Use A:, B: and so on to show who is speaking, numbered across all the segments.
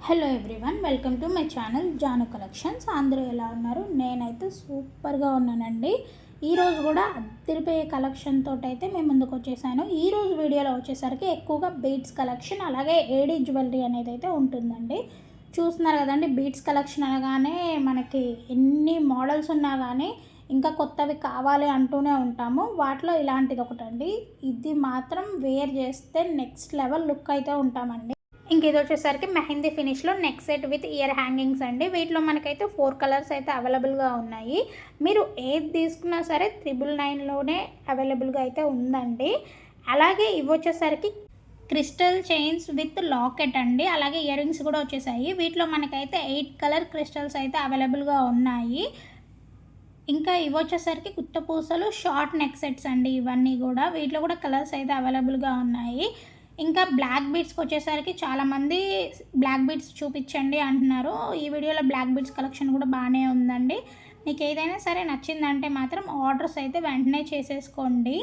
A: Hello everyone, welcome to my channel Janu collections. అందరూ ఎలా ఉన్నారు? నేనైతే సూపర్గా ఉన్నానండి. ఈరోజు కూడా అద్దరిపోయే కలెక్షన్ తోటి అయితే మేము ముందుకు వచ్చేసాను. ఈరోజు వీడియోలో వచ్చేసరికి ఎక్కువగా బీడ్స్ కలెక్షన్, అలాగే ఏడీ జ్యువెలరీ అనేది అయితే ఉంటుందండి. చూస్తున్నారు కదండి, బీడ్స్ కలెక్షన్ అనగానే మనకి ఎన్ని మోడల్స్ ఉన్నా కానీ ఇంకా కొత్తవి కావాలి అంటూనే ఉంటాము. వాటిలో ఇలాంటిది ఒకటండి. ఇది మాత్రం వేర్ చేస్తే నెక్స్ట్ లెవెల్ లుక్ అయితే ఉంటామండి. ఇంక ఇది వచ్చేసరికి మెహందీ ఫినిష్లో neck set with ear hangings అండి. వీటిలో మనకైతే 4 కలర్స్ అయితే అవైలబుల్గా ఉన్నాయి. మీరు ఏది తీసుకున్నా సరే 999లోనే అవైలబుల్గా అయితే ఉందండి. అలాగే ఇవి వచ్చేసరికి క్రిస్టల్ చైన్స్ విత్ లాకెట్ అండి. అలాగే ఇయర్ రింగ్స్ కూడా వచ్చేసాయి. వీటిలో మనకైతే 8 కలర్ క్రిస్టల్స్ అయితే అవైలబుల్గా ఉన్నాయి. ఇంకా ఇవి వచ్చేసరికి గుత్తపూసలు షార్ట్ నెక్ సెట్స్ అండి. ఇవన్నీ కూడా వీటిలో కూడా కలర్స్ అయితే అవైలబుల్గా ఉన్నాయి. ఇంకా బ్లాక్ బీడ్స్కి వచ్చేసరికి చాలామంది బ్లాక్ బీడ్స్ చూపించండి అంటున్నారు. ఈ వీడియోలో బ్లాక్ బీడ్స్ కలెక్షన్ కూడా బాగానే ఉందండి. మీకు ఏదైనా సరే నచ్చిందంటే మాత్రం ఆర్డర్స్ అయితే వెంటనే చేసేసుకోండి.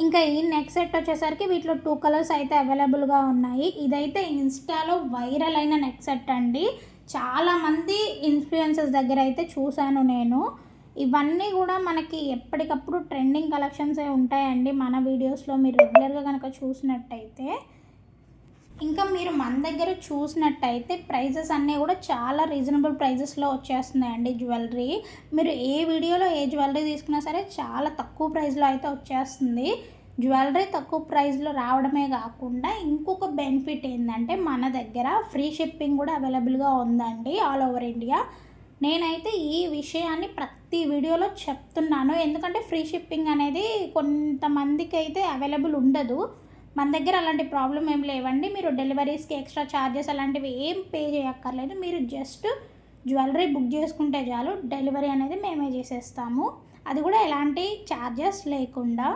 A: ఇంకా ఈ నెక్ సెట్ వచ్చేసరికి వీటిలో 2 కలర్స్ అయితే అవైలబుల్గా ఉన్నాయి. ఇదైతే ఇన్స్టాలో వైరల్ అయిన నెక్ సెట్ అండి. చాలామంది ఇన్ఫ్లుయెన్సర్స్ దగ్గర అయితే చూశాను నేను. ఇవన్నీ కూడా మనకి ఎప్పటికప్పుడు ట్రెండింగ్ కలెక్షన్సే ఉంటాయండి మన వీడియోస్లో, మీరు రెగ్యులర్గా కనుక చూసినట్టయితే. ఇంకా మీరు మన దగ్గర చూసినట్టయితే ప్రైజెస్ అన్నీ కూడా చాలా రీజనబుల్ ప్రైజెస్లో వచ్చేస్తున్నాయండి జ్యువెలరీ. మీరు ఏ వీడియోలో ఏ జ్యువెలరీ తీసుకున్నా సరే చాలా తక్కువ ప్రైస్లో అయితే వచ్చేస్తుంది. జ్యువెలరీ తక్కువ ప్రైస్లో రావడమే కాకుండా ఇంకొక బెనిఫిట్ ఏంటంటే మన దగ్గర ఫ్రీ షిప్పింగ్ కూడా అవైలబుల్గా ఉందండి ఆల్ ఓవర్ ఇండియా. నేనైతే ఈ విషయాన్ని ప్రతి వీడియోలో చెప్తున్నాను, ఎందుకంటే ఫ్రీ షిప్పింగ్ అనేది కొంతమందికి అయితే అవైలబుల్ ఉండదు. మన దగ్గర అలాంటి ప్రాబ్లం ఏం లేవండి. మీరు డెలివరీస్కి ఎక్స్ట్రా ఛార్జెస్ అలాంటివి ఏం పే చేయక్కర్లేదు. మీరు జస్ట్ జ్యువెలరీ బుక్ చేసుకుంటే చాలు, డెలివరీ అనేది మేమే చేసేస్తాము. అది కూడా ఎలాంటి ఛార్జెస్ లేకుండా.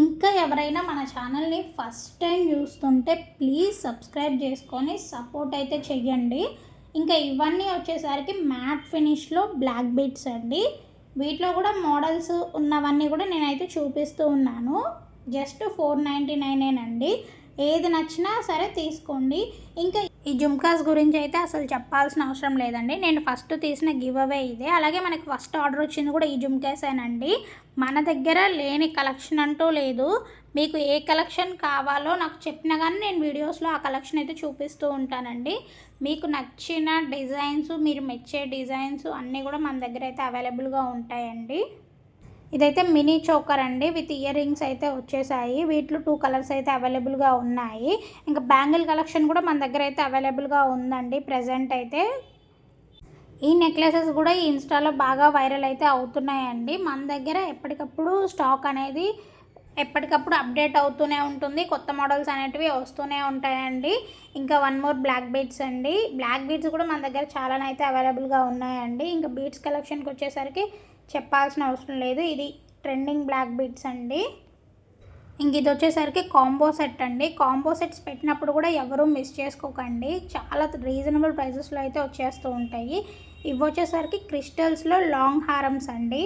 A: ఇంకా ఎవరైనా మన ఛానల్ని ఫస్ట్ టైం చూస్తుంటే ప్లీజ్ సబ్స్క్రైబ్ చేసుకొని సపోర్ట్ అయితే చెయ్యండి. ఇంకా ఇవన్నీ వచ్చేసరికి మ్యాట్ ఫినిష్లో బ్లాక్ బీడ్స్ అండి. వీటిలో కూడా మోడల్స్ ఉన్నవన్నీ కూడా నేనైతే చూపిస్తూ ఉన్నాను. జస్ట్ 499 అండి. ఏది నచ్చినా సరే తీసుకోండి. ఇంకా ఈ జుమ్కాస్ గురించి అయితే అసలు చెప్పాల్సిన అవసరం లేదండి. నేను ఫస్ట్ తీసిన గివ్ అవే ఇదే. అలాగే మనకి ఫస్ట్ ఆర్డర్ వచ్చింది కూడా ఈ జుమ్కాసేనండి. మన దగ్గర లేని కలెక్షన్ అంటూ లేదు. మీకు ఏ కలెక్షన్ కావాలో నాకు చెప్పినా కానీ నేను వీడియోస్లో ఆ కలెక్షన్ అయితే చూపిస్తూ ఉంటానండి. మీకు నచ్చిన డిజైన్స్, మీరు మెచ్చే డిజైన్స్ అన్నీ కూడా మన దగ్గర అయితే అవైలబుల్గా ఉంటాయండి. ఇదైతే మినీ చోకర్ అండి, విత్ ఇయర్ రింగ్స్ అయితే వచ్చేసాయి. వీటిలో 2 కలర్స్ అయితే అవైలబుల్గా ఉన్నాయి. ఇంకా బ్యాంగిల్ కలెక్షన్ కూడా మన దగ్గర అయితే అవైలబుల్గా ఉందండి ప్రజెంట్ అయితే. ఈ నెక్లెసెస్ కూడా ఈ ఇన్స్టాలో బాగా వైరల్ అయితే అవుతున్నాయండి. మన దగ్గర ఎప్పటికప్పుడు స్టాక్ అనేది ఎప్పటికప్పుడు అప్డేట్ అవుతూనే ఉంటుంది. కొత్త మోడల్స్ అనేటివి వస్తూనే ఉంటాయండి. ఇంకా వన్ మోర్ బ్లాక్ బీడ్స్ అండి. బ్లాక్ బీడ్స్ కూడా మన దగ్గర చాలానైతే అవైలబుల్గా ఉన్నాయండి. ఇంకా బీడ్స్ కలెక్షన్కి వచ్చేసరికి చెప్పాల్సిన అవసరం లేదు. ఇది ట్రెండింగ్ బ్లాక్ బీడ్స్ అండి. ఇంక ఇది వచ్చేసరికి కాంబో సెట్ అండి. కాంబో సెట్స్ పెట్టినప్పుడు కూడా ఎవరూ మిస్ చేసుకోకండి. చాలా రీజనబుల్ ప్రైజెస్లో అయితే వచ్చేస్తూ ఉంటాయి. ఇవి వచ్చేసరికి క్రిస్టల్స్లో లాంగ్ హారమ్స్ అండి.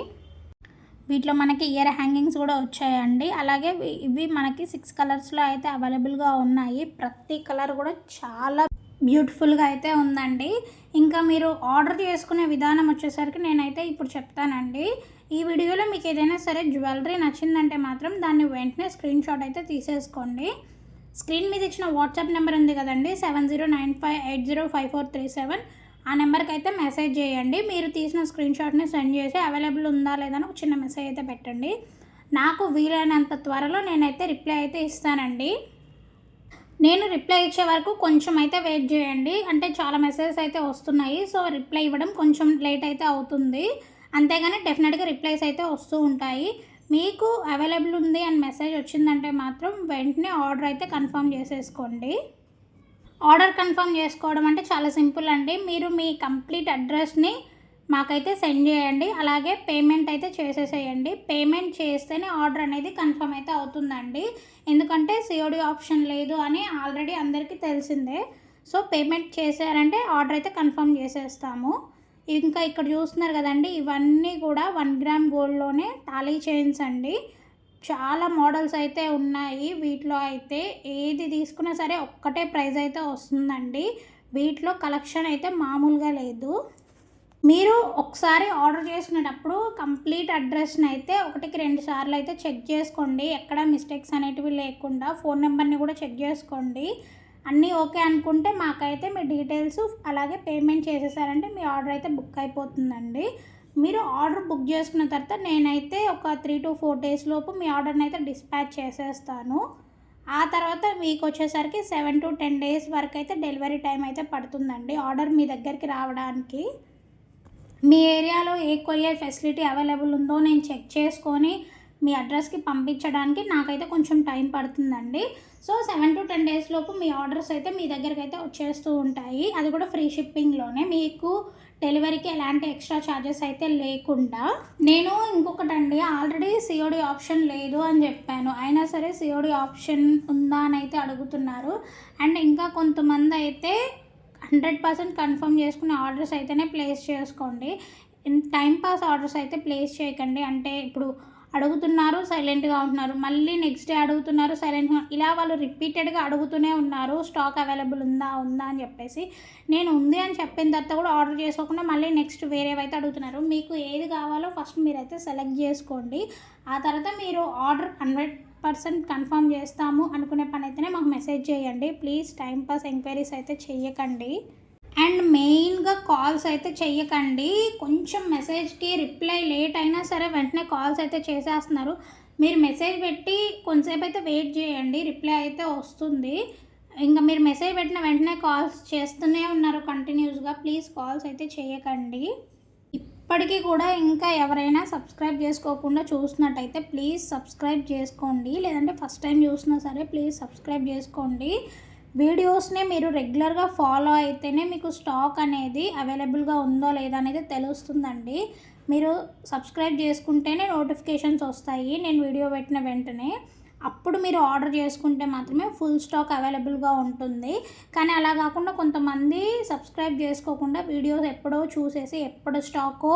A: వీటిలో మనకి ఇయర్ హ్యాంగింగ్స్ కూడా వచ్చాయండి. అలాగే ఇవి మనకి 6 కలర్స్లో అయితే అవైలబుల్గా ఉన్నాయి. ప్రతి కలర్ కూడా చాలా బ్యూటిఫుల్గా అయితే ఉందండి. ఇంకా మీరు ఆర్డర్ చేసుకునే విధానం వచ్చేసరికి నేనైతే ఇప్పుడు చెప్తానండి. ఈ వీడియోలో మీకు ఏదైనా సరే జ్యువెలరీ నచ్చిందంటే మాత్రం దాన్ని వెంటనే స్క్రీన్ షాట్ అయితే తీసేసుకోండి. స్క్రీన్ మీద ఇచ్చిన వాట్సాప్ నెంబర్ ఉంది కదండి, 7095805437. ఆ నెంబర్కి అయితే మెసేజ్ చేయండి. మీరు తీసిన స్క్రీన్ షాట్ని సెండ్ చేసి అవైలబుల్ ఉందా లేదా అని ఒక చిన్న మెసేజ్ అయితే పెట్టండి. నాకు వీలైనంత త్వరలో నేనైతే రిప్లై అయితే ఇస్తానండి. నేను రిప్లై ఇచ్చే వరకు కొంచెం అయితే వెయిట్ చేయండి. అంటే చాలా మెసేజెస్ అయితే వస్తున్నాయి, సో రిప్లై ఇవ్వడం కొంచెం లేట్ అయితే అవుతుంది. అంతేగాని డెఫినెట్గా రిప్లైస్ అయితే వస్తూ ఉంటాయి. మీకు అవైలబుల్ ఉంది అని మెసేజ్ వచ్చిందంటే మాత్రం వెంటనే ఆర్డర్ అయితే కన్ఫర్మ్ చేసేసుకోండి. ఆర్డర్ కన్ఫర్మ్ చేసుకోవడం అంటే చాలా సింపుల్ అండి. మీరు మీ కంప్లీట్ అడ్రస్ని మాకైతే సెండ్ చేయండి. అలాగే పేమెంట్ అయితే చేసేసేయండి. పేమెంట్ చేస్తేనే ఆర్డర్ అనేది కన్ఫర్మ్ అయితే అవుతుందండి. ఎందుకంటే సిఓడి ఆప్షన్ లేదు అని ఆల్రెడీ అందరికీ తెలిసిందే. సో పేమెంట్ చేశారంటే ఆర్డర్ అయితే కన్ఫర్మ్ చేసేస్తాము. ఇంకా ఇక్కడ చూస్తున్నారు కదండి, ఇవన్నీ కూడా 1 గ్రామ్ గోల్డ్లోనే తాళీ చైన్స్ అండి. చాలా మోడల్స్ అయితే ఉన్నాయి. వీటిలో అయితే ఏది తీసుకున్నా సరే ఒక్కటే ప్రైస్ అయితే వస్తుందండి. వీటిలో కలెక్షన్ అయితే మామూలుగా లేదు. మీరు ఒకసారి ఆర్డర్ చేసుకునేటప్పుడు కంప్లీట్ అడ్రస్ని అయితే 1కి 2 సార్లు అయితే చెక్ చేసుకోండి. ఎక్కడ మిస్టేక్స్ అనేటివి లేకుండా ఫోన్ నెంబర్ని కూడా చెక్ చేసుకోండి. అన్నీ ఓకే అనుకుంటే మాకైతే మీ డీటెయిల్స్ అలాగే పేమెంట్ చేసేసారంటే మీ ఆర్డర్ అయితే బుక్ అయిపోతుందండి. మీరు ఆర్డర్ బుక్ చేసుకున్న తర్వాత నేనైతే ఒక 3 to 4 days లోపు మీ ఆర్డర్ని అయితే డిస్పాచ్ చేసేస్తాను. ఆ తర్వాత మీకు వచ్చేసరికి 7 to 10 days వరకు అయితే డెలివరీ టైం అయితే పడుతుందండి ఆర్డర్ మీ దగ్గరికి రావడానికి. మీ ఏరియాలో ఏ కొరియర్ ఫెసిలిటీ అవైలబుల్ ఉందో నేను చెక్ చేసుకొని మీ అడ్రస్కి పంపించడానికి నాకైతే కొంచెం టైం పడుతుందండి. సో 7 to 10 days లోపు మీ ఆర్డర్స్ అయితే మీ దగ్గరికి అయితే వచ్చేస్తూ ఉంటాయి. అది కూడా ఫ్రీ షిప్పింగ్లోనే, మీకు డెలివరీకి ఎలాంటి ఎక్స్ట్రా ఛార్జెస్ అయితే లేకుండా. నేను ఇంకొకటండి, ఆల్రెడీ సిఓడి ఆప్షన్ లేదు అని చెప్పాను, అయినా సరే సిఓడి ఆప్షన్ ఉందా అని అయితే అడుగుతున్నారు. అండ్ ఇంకా కొంతమంది అయితే 100% కన్ఫర్మ్ చేసుకునే ఆర్డర్స్ అయితేనే ప్లేస్ చేసుకోండి. టైంపాస్ ఆర్డర్స్ అయితే ప్లేస్ చేయకండి. అంటే ఇప్పుడు అడుగుతున్నారు, సైలెంట్గా ఉంటున్నారు, మళ్ళీ నెక్స్ట్ డే అడుగుతున్నారు, సైలెంట్గా, ఇలా వాళ్ళు రిపీటెడ్గా అడుగుతూనే ఉన్నారు స్టాక్ అవైలబుల్ ఉందా అని చెప్పేసి. నేను ఉంది అని చెప్పిన తర్వాత కూడా ఆర్డర్ చేసుకోకుండా మళ్ళీ నెక్స్ట్ వేరేవైతే అడుగుతున్నారు. మీకు ఏది కావాలో ఫస్ట్ మీరైతే సెలెక్ట్ చేసుకోండి. ఆ తర్వాత మీరు ఆర్డర్ 100% కన్ఫర్మ్ చేస్తాము అనుకునే పని అయితేనే మాకు మెసేజ్ చేయండి. ప్లీజ్ టైంపాస్ ఎంక్వైరీస్ అయితే చెయ్యకండి. అండ్ మెయిన్గా కాల్స్ అయితే చెయ్యకండి. కొంచెం మెసేజ్కి రిప్లై లేట్ అయినా సరే వెంటనే కాల్స్ అయితే చేసేస్తున్నారు. మీరు మెసేజ్ పెట్టి కొంతసేపు అయితే వెయిట్ చేయండి, రిప్లై అయితే వస్తుంది. ఇంకా మీరు మెసేజ్ పెట్టిన వెంటనే కాల్స్ చేస్తూనే ఉన్నారు కంటిన్యూస్గా. ప్లీజ్ కాల్స్ అయితే చేయకండి. ఇప్పటికీ కూడా ఇంకా ఎవరైనా సబ్స్క్రైబ్ చేసుకోకుండా చూసినట్టయితే ప్లీజ్ సబ్స్క్రైబ్ చేసుకోండి. లేదంటే ఫస్ట్ టైం చూసినా సరే ప్లీజ్ సబ్స్క్రైబ్ చేసుకోండి. వీడియోస్ని మీరు రెగ్యులర్గా ఫాలో అయితేనే మీకు స్టాక్ అనేది అవైలబుల్గా ఉందో లేదా అనేది తెలుస్తుందండి. మీరు సబ్స్క్రైబ్ చేసుకుంటేనే నోటిఫికేషన్స్ వస్తాయి నేను వీడియో పెట్టిన వెంటనే. అప్పుడు మీరు ఆర్డర్ చేసుకుంటే మాత్రమే ఫుల్ స్టాక్ అవైలబుల్గా ఉంటుంది. కానీ అలా కాకుండా కొంతమంది సబ్స్క్రైబ్ చేసుకోకుండా వీడియోస్ ఎప్పుడో చూసేసి ఎప్పుడు స్టాకో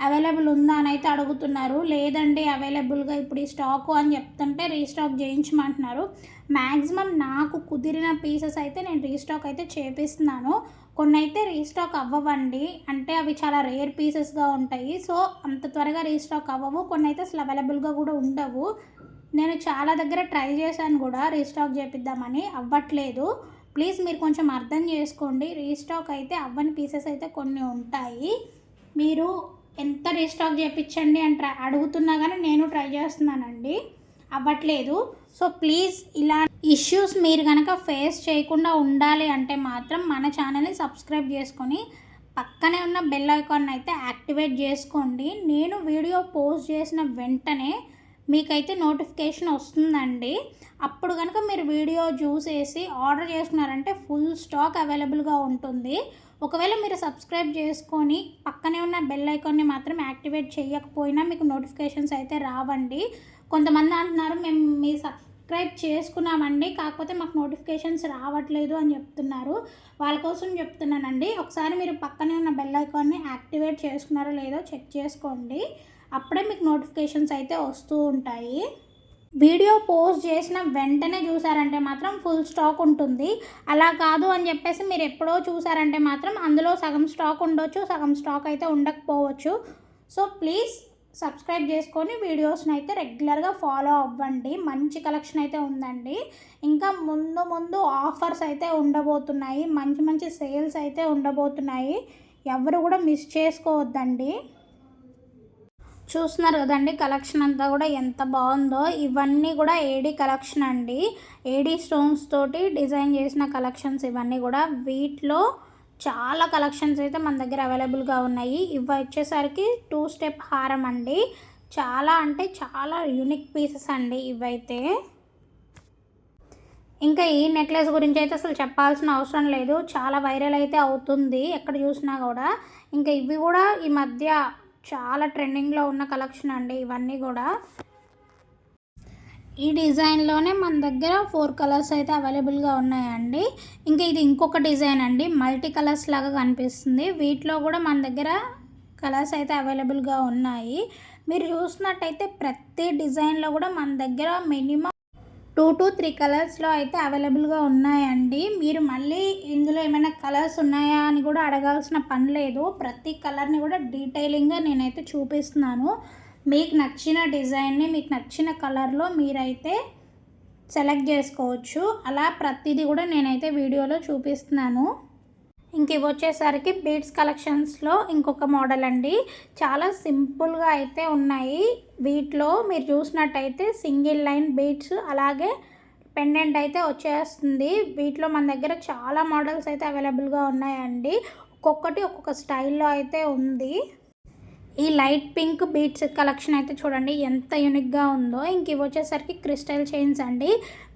A: అవైలబుల్ ఉందా అని అయితే అడుగుతున్నారు. లేదండి అవైలబుల్గా ఇప్పుడు ఈ స్టాకు అని చెప్తుంటే రీస్టాక్ చేయించమంటున్నారు. మ్యాక్సిమం నాకు కుదిరిన పీసెస్ అయితే నేను రీస్టాక్ అయితే చేపిస్తున్నాను. కొన్ని అయితే రీస్టాక్ అవ్వవండి, అంటే అవి చాలా రేర్ పీసెస్గా ఉంటాయి. సో అంత త్వరగా రీస్టాక్ అవ్వవు. కొన్ని అయితే అసలు అవైలబుల్గా కూడా ఉండవు. నేను చాలా దగ్గర ట్రై చేశాను కూడా రీస్టాక్ చేపిద్దామని, అవ్వట్లేదు. ప్లీజ్ మీరు కొంచెం అర్థం చేసుకోండి. రీస్టాక్ అయితే అవ్వని పీసెస్ అయితే కొన్ని ఉంటాయి. మీరు ఎంత రీస్టాక్ చేయించండి అని అడుగుతున్నా కానీ నేను ట్రై చేస్తున్నానండి, అవ్వట్లేదు. సో ప్లీజ్ ఇలా ఇష్యూస్ మీరు కనుక ఫేస్ చేయకుండా ఉండాలి అంటే మాత్రం మన ఛానల్ని సబ్స్క్రైబ్ చేసుకొని పక్కనే ఉన్న బెల్ ఐకాన్ అయితే యాక్టివేట్ చేసుకోండి. నేను వీడియో పోస్ట్ చేసిన వెంటనే మీకైతే నోటిఫికేషన్ వస్తుందండి. అప్పుడు కనుక మీరు వీడియో చూసేసి ఆర్డర్ చేసుకున్నారంటే ఫుల్ స్టాక్ అవైలబుల్గా ఉంటుంది. ఒకవేళ మీరు సబ్స్క్రైబ్ చేసుకొని పక్కనే ఉన్న బెల్ ఐకాన్ని మాత్రం యాక్టివేట్ చేయకపోయినా మీకు నోటిఫికేషన్స్ అయితే రావండి. కొంతమంది అంటున్నారు మేము మీ సబ్స్క్రైబ్ చేసుకున్నామండి కాకపోతే మాకు నోటిఫికేషన్స్ రావట్లేదు అని చెప్తున్నారు. వాళ్ళ కోసం చెప్తున్నానండి, ఒకసారి మీరు పక్కనే ఉన్న బెల్ ఐకాన్ని యాక్టివేట్ చేసుకున్నారో లేదో చెక్ చేసుకోండి. అప్పుడే మీకు నోటిఫికేషన్స్ అయితే వస్తూ ఉంటాయి. వీడియో పోస్ట్ చేసిన వెంటనే చూసారంటే మాత్రం ఫుల్ స్టాక్ ఉంటుంది. అలా కాదు అని చెప్పేసి మీరు ఎప్పుడో చూసారంటే మాత్రం అందులో సగం స్టాక్ ఉండొచ్చు, సగం స్టాక్ అయితే ఉండకపోవచ్చు. సో ప్లీజ్ సబ్స్క్రైబ్ చేసుకొని వీడియోస్ని అయితే రెగ్యులర్గా ఫాలో అవ్వండి. మంచి కలెక్షన్ అయితే ఉందండి. ఇంకా ముందు ఆఫర్స్ అయితే ఉండబోతున్నాయి, మంచి మంచి సేల్స్ అయితే ఉండబోతున్నాయి. ఎవరు కూడా మిస్ చేసుకోవద్దండి. చూస్తున్నారు కదండి కలెక్షన్ అంతా కూడా ఎంత బాగుందో. ఇవన్నీ కూడా ఏడీ కలెక్షన్ అండి, ఏడీ స్టోన్స్ తోటి డిజైన్ చేసిన కలెక్షన్స్ ఇవన్నీ కూడా. వీటిలో చాలా కలెక్షన్స్ అయితే మన దగ్గర అవైలబుల్గా ఉన్నాయి. ఇవి వచ్చేసరికి 2 స్టెప్ హారం అండి, చాలా అంటే చాలా యూనిక్ పీసెస్ అండి ఇవైతే. ఇంకా ఈ నెక్లెస్ గురించి అయితే అసలు చెప్పాల్సిన అవసరం లేదు, చాలా వైరల్ అయితే అవుతుంది ఎక్కడ చూసినా కూడా. ఇంకా ఇవి కూడా ఈ మధ్య చాలా ట్రెండింగ్లో ఉన్న కలెక్షన్ అండి ఇవన్నీ కూడా. ఈ డిజైన్లోనే మన దగ్గర 4 కలర్స్ అయితే అవైలబుల్గా ఉన్నాయండి. ఇంకా ఇది ఇంకొక డిజైన్ అండి, మల్టీ కలర్స్ లాగా కనిపిస్తుంది. వీటిలో కూడా మన దగ్గర కలర్స్ అయితే అవైలబుల్గా ఉన్నాయి. మీరు చూసినట్టయితే ప్రతి డిజైన్లో కూడా మన దగ్గర మినిమం 2 to 3 కలర్స్లో అయితే అవైలబుల్గా ఉన్నాయండి. మీరు మళ్ళీ ఇందులో ఏమైనా కలర్స్ ఉన్నాయా అని కూడా అడగాల్సిన పని లేదు. ప్రతి కలర్ని కూడా డీటెయిలింగ్గా నేనైతే చూపిస్తున్నాను. మీకు నచ్చిన డిజైన్ని మీకు నచ్చిన కలర్లో మీరైతే సెలెక్ట్ చేసుకోవచ్చు. అలా ప్రతిదీ కూడా నేనైతే వీడియోలో చూపిస్తున్నాను. ఇంక ఇవి వచ్చేసరికి బీడ్స్ కలెక్షన్స్లో ఇంకొక మోడల్ అండి. చాలా సింపుల్గా అయితే ఉన్నాయి. వీటిలో మీరు చూసినట్టయితే సింగిల్ లైన్ బీడ్స్ అలాగే పెండెంట్ అయితే వచ్చేస్తుంది. వీటిలో మన దగ్గర చాలా మోడల్స్ అయితే అవైలబుల్గా ఉన్నాయండి. ఒక్కొక్కటి ఒక్కొక్క స్టైల్లో అయితే ఉంది. ఈ లైట్ పింక్ బీడ్స్ కలెక్షన్ అయితే చూడండి ఎంత యూనిక్గా ఉందో. ఇంక ఇవి వచ్చేసరికి క్రిస్టల్ చైన్స్ అండి.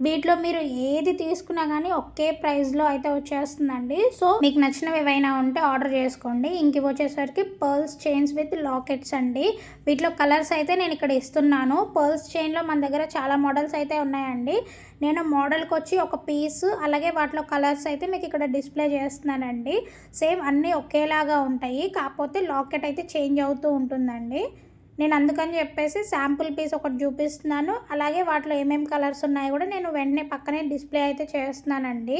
A: వీటిలో మీరు ఏది తీసుకున్నా కానీ ఒకే ప్రైస్లో అయితే వచ్చేస్తుందండి. సో మీకు నచ్చినవి ఏవైనా ఉంటే ఆర్డర్ చేసుకోండి. ఇంక ఇవి వచ్చేసరికి పర్ల్స్ చైన్స్ విత్ లాకెట్స్ అండి. వీటిలో కలర్స్ అయితే నేను ఇక్కడ ఇస్తున్నాను. పర్ల్స్ చైన్లో మన దగ్గర చాలా మోడల్స్ అయితే ఉన్నాయండి. నేను మోడల్కి వచ్చి ఒక పీస్ అలాగే వాటిలో కలర్స్ అయితే మీకు ఇక్కడ డిస్ప్లే చేస్తున్నానండి. సేమ్ అన్నీ ఒకేలాగా ఉంటాయి, కాకపోతే లాకెట్ అయితే చేంజ్ అవుతూ ఉంటుందండి. నేను అందుకని చెప్పేసి శాంపుల్ పీస్ ఒకటి చూపిస్తున్నాను. అలాగే వాటిలో ఏమేమి కలర్స్ ఉన్నాయో కూడా నేను వెంటనే పక్కనే డిస్ప్లే అయితే చేస్తున్నానండి.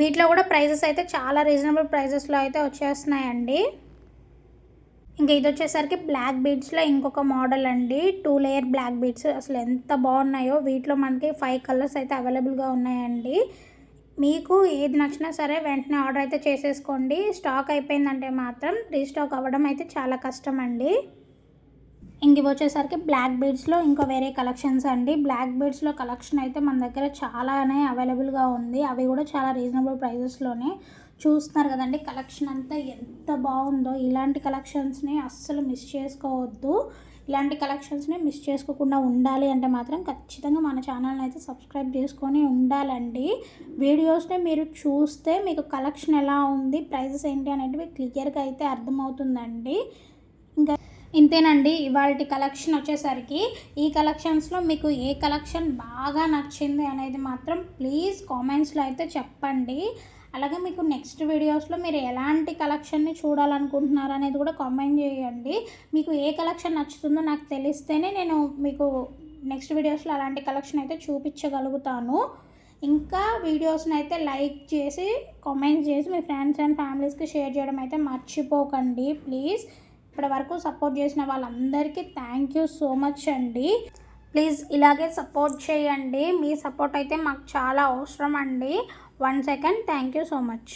A: వీటిలో కూడా ప్రైజెస్ అయితే చాలా రీజనబుల్ ప్రైజెస్లో అయితే వచ్చేస్తున్నాయండి. ఇంకా ఇది వచ్చేసరికి బ్లాక్ బీడ్స్లో ఇంకొక మోడల్ అండి. 2 లేయర్ బ్లాక్ బీడ్స్ అసలు ఎంత బాగున్నాయో. వీటిలో మనకి 5 కలర్స్ అయితే అవైలబుల్గా ఉన్నాయండి. మీకు ఏది నచ్చినా సరే వెంటనే ఆర్డర్ అయితే చేసేసుకోండి. స్టాక్ అయిపోయిందంటే మాత్రం రీస్టాక్ అవ్వడం అయితే చాలా కష్టం అండి. ఇంక ఇవి వచ్చేసరికి బ్లాక్ బీడ్స్లో ఇంకా వేరే కలెక్షన్స్ అండి. బ్లాక్ బీడ్స్లో కలెక్షన్ అయితే మన దగ్గర చాలానే అవైలబుల్గా ఉంది. అవి కూడా చాలా రీజనబుల్ ప్రైజెస్లోనే. చూస్తున్నారు కదండి కలెక్షన్ అంతా ఎంత బాగుందో. ఇలాంటి కలెక్షన్స్ని అస్సలు మిస్ చేసుకోవద్దు. ఇలాంటి కలెక్షన్స్ని మిస్ చేసుకోకుండా ఉండాలి అంటే మాత్రం ఖచ్చితంగా మన ఛానల్ని అయితే సబ్స్క్రైబ్ చేసుకొని ఉండాలండి. వీడియోస్ని మీరు చూస్తే మీకు కలెక్షన్ ఎలా ఉంది, ప్రైజెస్ ఏంటి అనేటివి క్లియర్గా అయితే అర్థమవుతుందండి. ఇంకా ఇంతేనండి ఇవాల్టి కలెక్షన్ వచ్చేసరికి. ఈ కలెక్షన్స్లో మీకు ఏ కలెక్షన్ బాగా నచ్చింది అనేది మాత్రం ప్లీజ్ కామెంట్స్లో అయితే చెప్పండి. అలాగే మీకు నెక్స్ట్ వీడియోస్లో మీరు ఎలాంటి కలెక్షన్ని చూడాలనుకుంటున్నారు అనేది కూడా కామెంట్ చేయండి. మీకు ఏ కలెక్షన్ నచ్చుతుందో నాకు తెలిస్తేనే నేను మీకు నెక్స్ట్ వీడియోస్లో అలాంటి కలెక్షన్ అయితే చూపించగలుగుతాను. ఇంకా వీడియోస్ని అయితే లైక్ చేసి కామెంట్ చేసి మీ ఫ్రెండ్స్ అండ్ ఫ్యామిలీస్కి షేర్ చేయడం అయితే మర్చిపోకండి ప్లీజ్. ఇప్పటి వరకు సపోర్ట్ చేసిన వాళ్ళందరికీ థ్యాంక్ యూ సో మచ్ అండి. ప్లీజ్ ఇలాగే సపోర్ట్ చేయండి. మీ సపోర్ట్ అయితే మాకు చాలా అవసరం అండి. 1 second. Thank you so much.